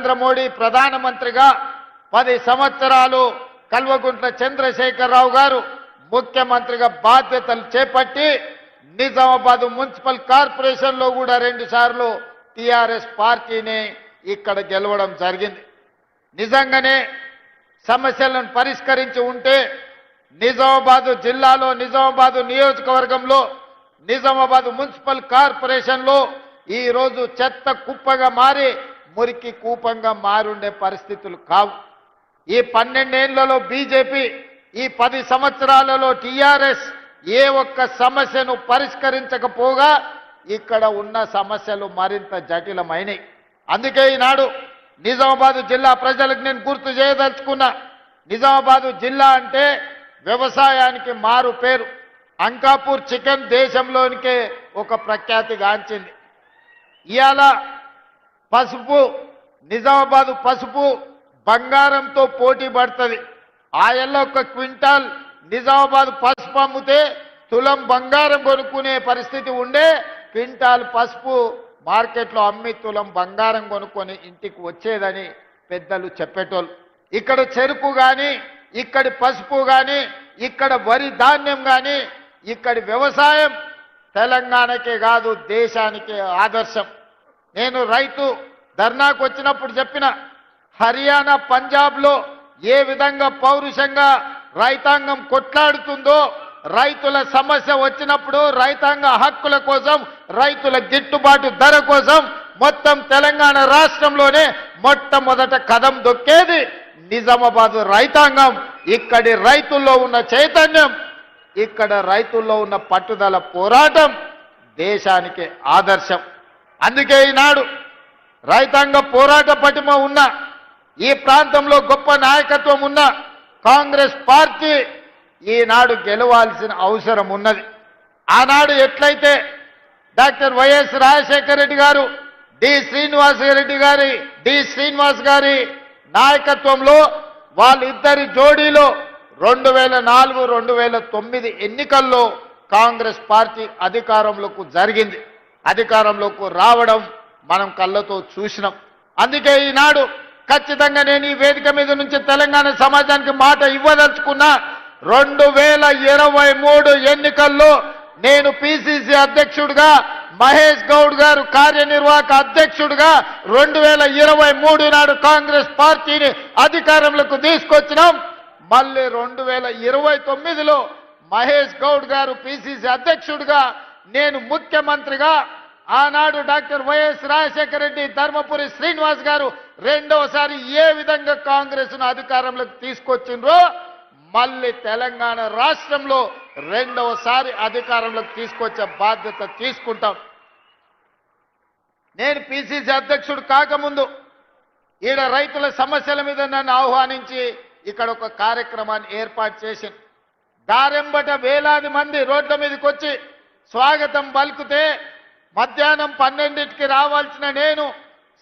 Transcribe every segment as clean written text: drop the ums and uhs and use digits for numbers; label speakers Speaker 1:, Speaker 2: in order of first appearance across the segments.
Speaker 1: నరేంద్ర మోడీ ప్రధానమంత్రిగా 10 సంవత్సరాలు కల్వకుంట్ల చంద్రశేఖరరావు గారు ముఖ్యమంత్రిగా బాధ్యతలు చేపట్టి నిజామాబాద్ మున్సిపల్ కార్పొరేషన్లో కూడా 2 సార్లు టిఆర్ఎస్ పార్టీని ఇక్కడ గెలవడం జరిగింది. నిజంగానే సమస్యలను పరిష్కరించి ఉంటే నిజామాబాద్ జిల్లాలో నిజామాబాద్ నియోజకవర్గంలో నిజామాబాద్ మున్సిపల్ కార్పొరేషన్లో ఈ రోజు చెత్త కుప్పగా మారి మురికి కూపంగా మారుండే పరిస్థితులు కావు. ఈ 12 ఏళ్లలో బీజేపీ, ఈ 10 సంవత్సరాలలో టిఆర్ఎస్ ఏ ఒక్క సమస్యను పరిష్కరించకపోగా ఇక్కడ ఉన్న సమస్యలు మరింత జటిలమైనవి. అందుకే ఈనాడు నిజామాబాద్ జిల్లా ప్రజలకు నేను గుర్తు చేయదలుచుకున్నా. నిజామాబాద్ జిల్లా అంటే వ్యవసాయానికి మారు పేరు. అంకాపూర్ చికెన్ దేశంలోనికే ఒక ప్రఖ్యాతి గాంచింది. ఇవాళ పసుపు, నిజామాబాద్ పసుపు బంగారంతో పోటీ పడుతుంది. ఆయల్లో ఒక క్వింటాల్ నిజామాబాద్ పసుపు అమ్మితే తులం బంగారం కొనుక్కునే పరిస్థితి ఉండే, క్వింటాల్ పసుపు మార్కెట్లో అమ్మి తులం బంగారం కొనుక్కొని ఇంటికి వచ్చేదని పెద్దలు చెప్పేటోళ్ళు. ఇక్కడ చెరుకు కానీ, ఇక్కడి పసుపు కానీ, ఇక్కడ వరి ధాన్యం కానీ, ఇక్కడి వ్యవసాయం తెలంగాణకే కాదు దేశానికే ఆదర్శం. నేను రైతు ధర్నాకు వచ్చినప్పుడు చెప్పిన, హర్యానా పంజాబ్లో ఏ విధంగా పౌరుషంగా రైతాంగం కొట్లాడుతుందో, రైతుల సమస్య వచ్చినప్పుడు రైతాంగ హక్కుల కోసం, రైతుల గిట్టుబాటు ధర కోసం మొత్తం తెలంగాణ రాష్ట్రంలోనే మొట్టమొదట కదం దొక్కేది నిజామాబాద్ రైతాంగం. ఇక్కడి రైతుల్లో ఉన్న చైతన్యం, ఇక్కడ రైతుల్లో ఉన్న పట్టుదల పోరాటం దేశానికి ఆదర్శం. అందుకే ఈనాడు రైతాంగ పోరాట పటిమ ఉన్న, ఈ ప్రాంతంలో గొప్ప నాయకత్వం ఉన్న కాంగ్రెస్ పార్టీ ఈనాడు గెలవాల్సిన అవసరం ఉన్నది. ఆనాడు ఎట్లయితే డాక్టర్ వైఎస్ రాజశేఖర రెడ్డి గారు, డి శ్రీనివాస్ గారి నాయకత్వంలో వాళ్ళిద్దరి జోడీలో 2004, 2009 ఎన్నికల్లో కాంగ్రెస్ పార్టీ అధికారంలోకి రావడం మనం కళ్ళతో చూసినాం. అందుకే ఈనాడు ఖచ్చితంగా నేను ఈ వేదిక మీద నుంచి తెలంగాణ సమాజానికి మాట ఇవ్వదలుచుకున్నా. 2023 ఎన్నికల్లో నేను పిసిసి అధ్యక్షుడిగా, మహేష్ గౌడ్ గారు కార్యనిర్వాహక అధ్యక్షుడిగా 2023 నాడు కాంగ్రెస్ పార్టీని అధికారంలోకి తీసుకొచ్చినాం. మళ్ళీ 2029లో మహేష్ గౌడ్ గారు పిసిసి అధ్యక్షుడిగా, నేను ముఖ్యమంత్రిగా, ఆనాడు డాక్టర్ వైఎస్ రాజశేఖర రెడ్డి, ధర్మపురి శ్రీనివాస్ గారు రెండవసారి ఏ విధంగా కాంగ్రెస్ను అధికారంలోకి తీసుకొచ్చిండ్రో మళ్ళీ తెలంగాణ రాష్ట్రంలో రెండవసారి అధికారంలోకి తీసుకొచ్చే బాధ్యత తీసుకుంటాం. నేను పిసిసి అధ్యక్షుడు కాకముందు ఈడ రైతుల సమస్యల మీద నన్ను ఆహ్వానించి ఇక్కడ ఒక కార్యక్రమాన్ని ఏర్పాటు చేసింది. దారెంబట వేలాది మంది రోడ్ల మీదకి వచ్చి స్వాగతం పలుకుతే మధ్యాహ్నం 12కి రావాల్సిన నేను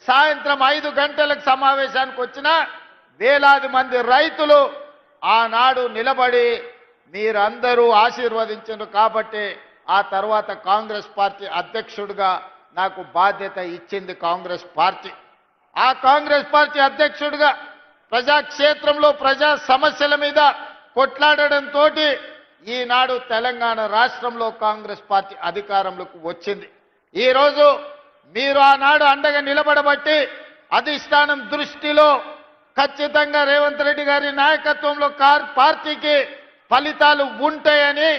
Speaker 1: సాయంత్రం 5 గంటలకు సమావేశానికి వచ్చిన వేలాది మంది రైతులు ఆనాడు నిలబడి మీరందరూ ఆశీర్వదించారు కాబట్టి ఆ తర్వాత కాంగ్రెస్ పార్టీ అధ్యక్షుడిగా నాకు బాధ్యత ఇచ్చింది కాంగ్రెస్ పార్టీ. ఆ కాంగ్రెస్ పార్టీ అధ్యక్షుడిగా ప్రజాక్షేత్రంలో ప్రజా సమస్యల మీద కొట్లాడడంతో ఈనాడు తెలంగాణ రాష్ట్రంలో కాంగ్రెస్ పార్టీ అధికారంలోకి వచ్చింది. ఈరోజు మీరు ఆనాడు అండగా నిలబడబట్టి అధిష్టానం దృష్టిలో ఖచ్చితంగా రేవంత్ రెడ్డి గారి నాయకత్వంలో పార్టీకి ఫలితాలు ఉంటాయని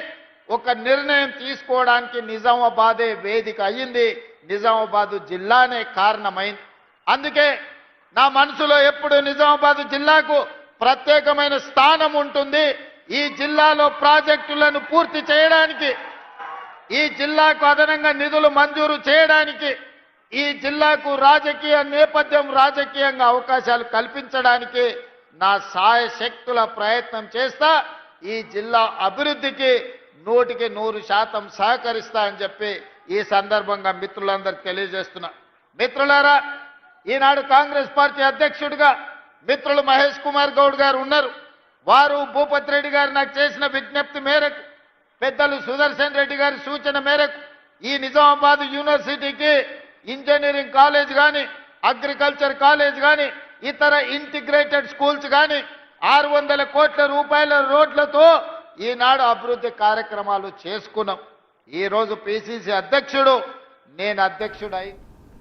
Speaker 1: ఒక నిర్ణయం తీసుకోవడానికి నిజామాబాదే వేదిక అయ్యింది, నిజామాబాద్ జిల్లానే కారణమైంది. అందుకే నా మనసులో ఎప్పుడు నిజామాబాద్ జిల్లాకు ప్రత్యేకమైన స్థానం ఉంటుంది. ఈ జిల్లాలో ప్రాజెక్టులను పూర్తి చేయడానికి, ఈ జిల్లాకు అదనంగా నిధులు మంజూరు చేయడానికి, ఈ జిల్లాకు రాజకీయ నేపథ్యం, రాజకీయంగా అవకాశాలు కల్పించడానికి నా సాయశక్తుల ప్రయత్నం చేస్తా. ఈ జిల్లా అభివృద్ధికి 100% సహకరిస్తా అని చెప్పి ఈ సందర్భంగా మిత్రులందరికీ తెలియజేస్తున్నా. మిత్రులారా, ఈనాడు కాంగ్రెస్ పార్టీ అధ్యక్షుడిగా మిత్రులు మహేష్ కుమార్ గౌడ్ గారు ఉన్నారు. వారు భూపతి రెడ్డి గారు నాకు చేసిన విజ్ఞప్తి మేరకు, పెద్దలు సుదర్శన్ రెడ్డి గారి సూచన మేరకు ఈ నిజామాబాద్ యూనివర్సిటీకి ఇంజనీరింగ్ కాలేజ్ కానీ, అగ్రికల్చర్ కాలేజ్ కానీ ఇతర ఇంటిగ్రేటెడ్ స్కూల్స్ కానీ 600 కోట్ల రూపాయల రోడ్లతో ఈనాడు అభివృద్ధి కార్యక్రమాలు చేసుకున్నాం. ఈ రోజు పిసిసి అధ్యక్షుడు నేను అధ్యక్షుడై